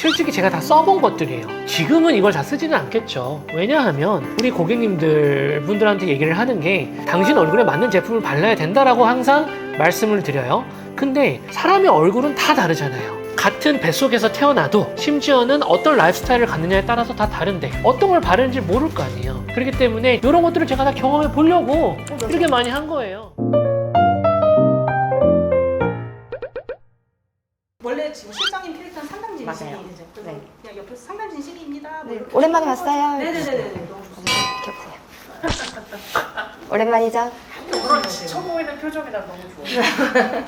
솔직히 제가 다 써본 것들이에요. 지금은 이걸 다 쓰지는 않겠죠. 왜냐하면 우리 고객님들 분들한테 얘기를 하는 게 당신 얼굴에 맞는 제품을 발라야 된다라고 항상 말씀을 드려요. 근데 사람의 얼굴은 다 다르잖아요. 같은 뱃속에서 태어나도 심지어는 어떤 라이프스타일을 갖느냐에 따라서 다 다른데 어떤 걸 바르는지 모를 거 아니에요. 그렇기 때문에 이런 것들을 제가 다 경험해 보려고 이렇게 많이 한 거예요. 원래 지금 실장님 캐릭터는 상담진 맞아요. 시기이죠. 네. 그냥 옆에서 상담진 시기입니다. 뭐 네. 이렇게 오랜만에 봤어요. 네네네네. 너무 좋습니다. 오랜만이죠? 그런 지쳐 보이는 표정이라 너무 좋아요.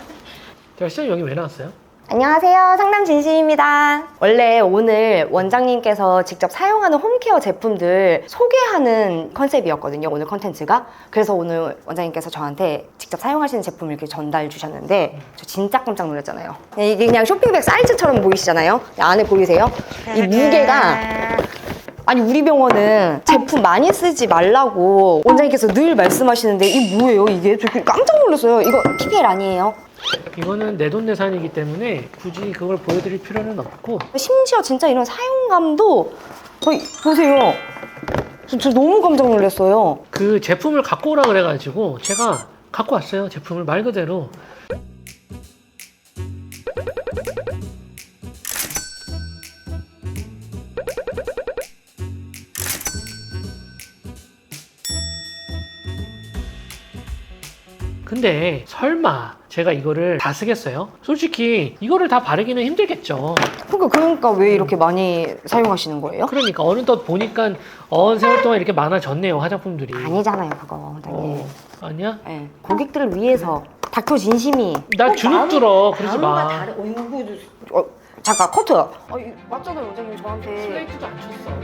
자, 시장님 여기 왜 나왔어요? 안녕하세요. 상담 진심입니다. 원래 오늘 원장님께서 직접 사용하는 홈케어 제품들 소개하는 컨셉이었거든요. 오늘 컨텐츠가. 그래서 오늘 원장님께서 저한테 직접 사용하시는 제품을 이렇게 전달 주셨는데 저 진짜 깜짝 놀랐잖아요. 이게 그냥 쇼핑백 사이즈처럼 보이시잖아요. 안에 보이세요? 이 무게가 아니 우리 병원은 제품 많이 쓰지 말라고 원장님께서 늘 말씀하시는데 이게 뭐예요 이게? 저 깜짝 놀랐어요. 이거 PPL 아니에요. 이거는 내돈내산이기 때문에 굳이 그걸 보여드릴 필요는 없고 심지어 진짜 이런 사용감도 보세요. 저 너무 깜짝 놀랐어요. 그 제품을 갖고 오라 그래가지고 제가 갖고 왔어요. 제품을 말 그대로. 근데 설마 제가 이거를 다 쓰겠어요? 솔직히 이거를 다 바르기는 힘들겠죠. 그러니까 왜 이렇게 많이 사용하시는 거예요? 그러니까 어느덧 보니까 세월 동안 이렇게 많아졌네요, 화장품들이. 아니잖아요 그거 원장님. 아니야? 네. 고객들을 위해서 닥터 진심이 나 주눅 들어. 그러지 다음과 마. 다른 잠깐 커트. 맞잖아요 원장님 저한테. 슬레이트도 안 쳤어.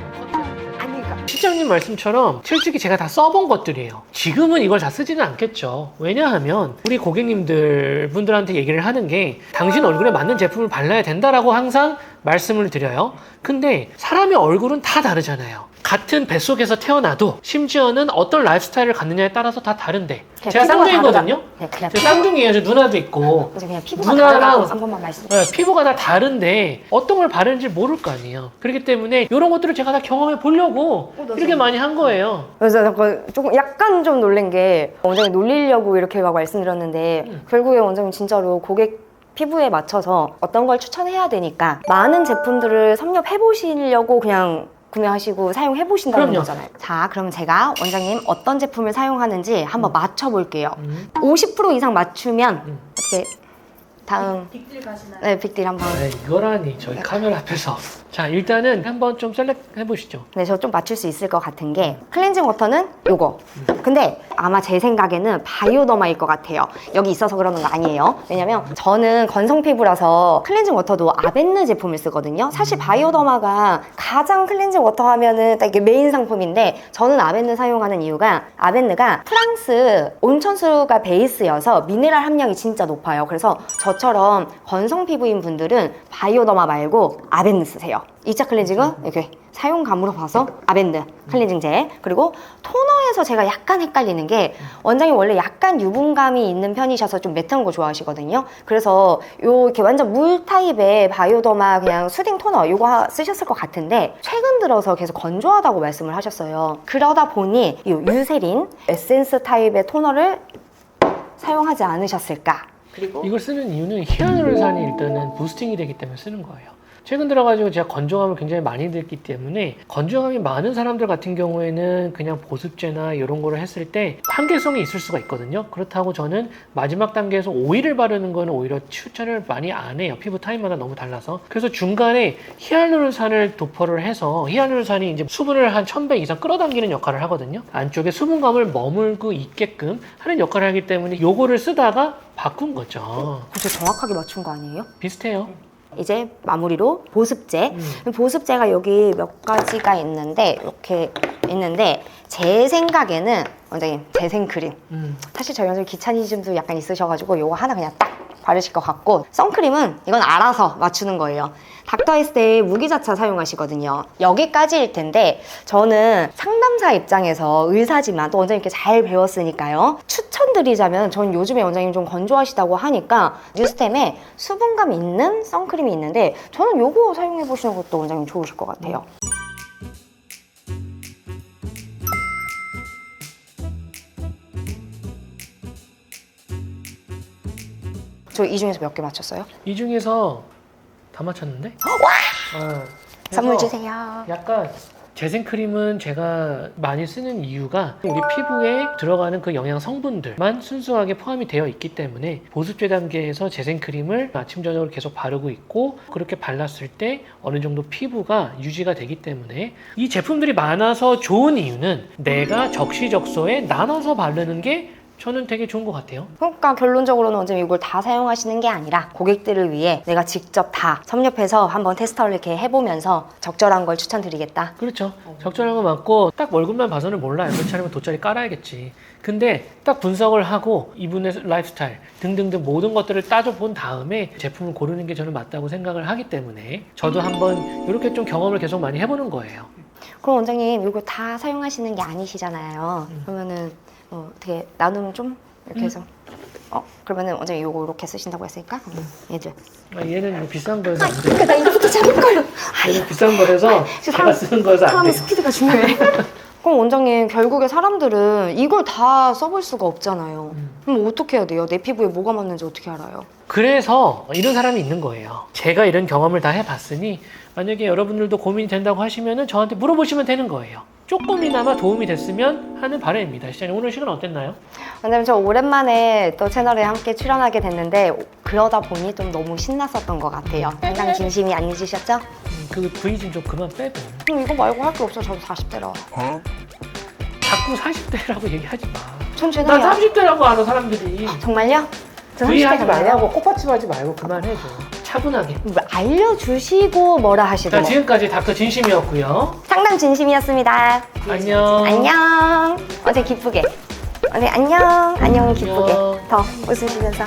아니 그러니까 실장님 말씀처럼 솔직히 제가 다 써본 것들이에요. 지금은 이걸 다 쓰지는 않겠죠. 왜냐하면 우리 고객님들 분들한테 얘기를 하는 게 당신 얼굴에 맞는 제품을 발라야 된다라고 항상 말씀을 드려요. 근데 사람의 얼굴은 다 다르잖아요. 같은 뱃속에서 태어나도 심지어는 어떤 라이프스타일을 갖느냐에 따라서 다 다른데 제가 쌍둥이거든요. 네, 그냥 제가 쌍둥이에요. 저 누나도 있고 그냥 피부가 누나랑 다르다고 한 번만 말씀. 피부가 다 다른데 어떤 걸 바르는지 모를 거 아니에요. 그렇기 때문에 이런 것들을 제가 다 경험해 보려고 이렇게 많이 한 거예요. 그래서 조금 약간 좀 놀란 게 원장님 놀리려고 이렇게 막 말씀드렸는데 결국에 원장님 진짜로 고객 피부에 맞춰서 어떤 걸 추천해야 되니까 많은 제품들을 섭렵해 보시려고 그냥 구매하시고 사용해 보신다는 그럼요. 거잖아요. 자, 그러면 제가 원장님 어떤 제품을 사용하는지 한번 맞춰 볼게요. 50% 이상 맞추면 어떻게 다음 빅딜 가시나요? 네, 빅딜 한번. 네, 이거라니 저희 카메라 앞에서. 자, 일단은 한번 좀 셀렉트 해보시죠. 네, 저 좀 맞출 수 있을 것 같은 게 클렌징 워터는 요거. 근데 아마 제 생각에는 바이오더마일 것 같아요. 여기 있어서 그러는 거 아니에요. 왜냐면 저는 건성 피부라서 클렌징 워터도 아벤느 제품을 쓰거든요. 사실 바이오더마가 가장 클렌징 워터 하면은 딱 이게 메인 상품인데 저는 아벤느 사용하는 이유가 아벤느가 프랑스 온천수가 베이스여서 미네랄 함량이 진짜 높아요. 그래서 저처럼 건성 피부인 분들은 바이오더마 말고 아벤느 쓰세요. 2차 클렌징은 이렇게 사용감으로 봐서 아벤느 클렌징 젤. 그리고 토너에서 제가 약간 헷갈리는 게 원장님 원래 약간 유분감이 있는 편이셔서 좀 매트한 거 좋아하시거든요. 그래서 요 이렇게 완전 물 타입의 바이오더마 그냥 수딩 토너 요거 쓰셨을 것 같은데 최근 들어서 계속 건조하다고 말씀을 하셨어요. 그러다 보니 이 유세린 에센스 타입의 토너를 사용하지 않으셨을까. 그리고 이걸 쓰는 이유는 히알루론산이 일단은 부스팅이 되기 때문에 쓰는 거예요. 최근 들어가지고 제가 건조함을 굉장히 많이 느끼기 때문에 건조함이 많은 사람들 같은 경우에는 그냥 보습제나 이런 거를 했을 때 한계성이 있을 수가 있거든요. 그렇다고 저는 마지막 단계에서 오일을 바르는 거는 오히려 추천을 많이 안 해요. 피부 타입마다 너무 달라서. 그래서 중간에 히알루론산을 도포를 해서 히알루론산이 이제 수분을 한 1000배 이상 끌어당기는 역할을 하거든요. 안쪽에 수분감을 머물고 있게끔 하는 역할을 하기 때문에 요거를 쓰다가 바꾼 거죠. 진짜 정확하게 맞춘 거 아니에요? 비슷해요. 이제 마무리로 보습제. 보습제가 여기 몇 가지가 있는데 이렇게 있는데 제 생각에는 원장님 재생크림. 사실 저희 원장님 귀차니즘도 약간 있으셔가지고 요거 하나 그냥 딱 바르실 것 같고, 선크림은 이건 알아서 맞추는 거예요. 닥터에스테이 무기자차 사용하시거든요. 여기까지일 텐데 저는 상담사 입장에서 의사지만 또 원장님께 잘 배웠으니까요. 추천드리자면 전 요즘에 원장님 좀 건조하시다고 하니까 뉴스템에 수분감 있는 선크림이 있는데 저는 요거 사용해 보시는 것도 원장님 좋으실 것 같아요. 저 이 중에서 몇 개 맞췄어요? 이 중에서 다 맞췄는데? 선물 그래서 주세요. 약간 재생크림은 제가 많이 쓰는 이유가 우리 피부에 들어가는 그 영양 성분들만 순수하게 포함이 되어 있기 때문에 보습제 단계에서 재생크림을 아침 저녁으로 계속 바르고 있고, 그렇게 발랐을 때 어느 정도 피부가 유지가 되기 때문에 이 제품들이 많아서 좋은 이유는 내가 적시적소에 나눠서 바르는 게 저는 되게 좋은 것 같아요. 그러니까 결론적으로는 원장님 이걸 다 사용하시는 게 아니라 고객들을 위해 내가 직접 다 섭렵해서 한번 테스터를 이렇게 해보면서 적절한 걸 추천드리겠다. 그렇죠. 적절한 거 맞고 딱 얼굴만 봐서는 몰라요. 그렇지 않으면 돗자리 깔아야겠지. 근데 딱 분석을 하고 이분의 라이프스타일 등등등 모든 것들을 따져본 다음에 제품을 고르는 게 저는 맞다고 생각을 하기 때문에 저도 한번 이렇게 좀 경험을 계속 많이 해보는 거예요. 그럼 원장님 이거 다 사용하시는 게 아니시잖아요. 그러면은 어떻게 나눔 좀 이렇게 해서 그러면은 원장님 이거 이렇게 쓰신다고 했으니까 얘들 얘는 뭐 비싼 거여서 안 돼요. 나 이거부터 잡을 걸. 얘는 비싼 거라서 제가 쓰는 거여서 안 사람의 돼요. 스피드가 중요해. 그럼 원장님 결국에 사람들은 이걸 다 써볼 수가 없잖아요. 그럼 어떻게 해야 돼요? 내 피부에 뭐가 맞는지 어떻게 알아요? 그래서 이런 사람이 있는 거예요. 제가 이런 경험을 다 해봤으니 만약에 여러분들도 고민이 된다고 하시면은 저한테 물어보시면 되는 거예요. 조금이나마 도움이 됐으면 하는 바람입니다. 시장님, 오늘 시간 어땠나요? 원장님 저 오랜만에 또 채널에 함께 출연하게 됐는데 그러다 보니 좀 너무 신났었던 것 같아요. 항상 진심이 안 잊으셨죠? 그 V 좀 그만 빼고. 이거 말고 할 게 없어. 저도 40대라. 자꾸 40대라고 얘기하지 마. 전 나 죄송해요. 30대라고 알아, 사람들이. 정말요? 저 V 30대 하지 정말요? 말라고, 코파치 하지 말고 그만해줘. 차분하게. 알려주시고 뭐라 자, 하시더라고요. 지금까지 닥터 진심이었고요. 상담 진심이었습니다. 안녕. 안녕. 어제 기쁘게. 어제 안녕. 안녕 기쁘게. 안녕. 더 웃으시면서.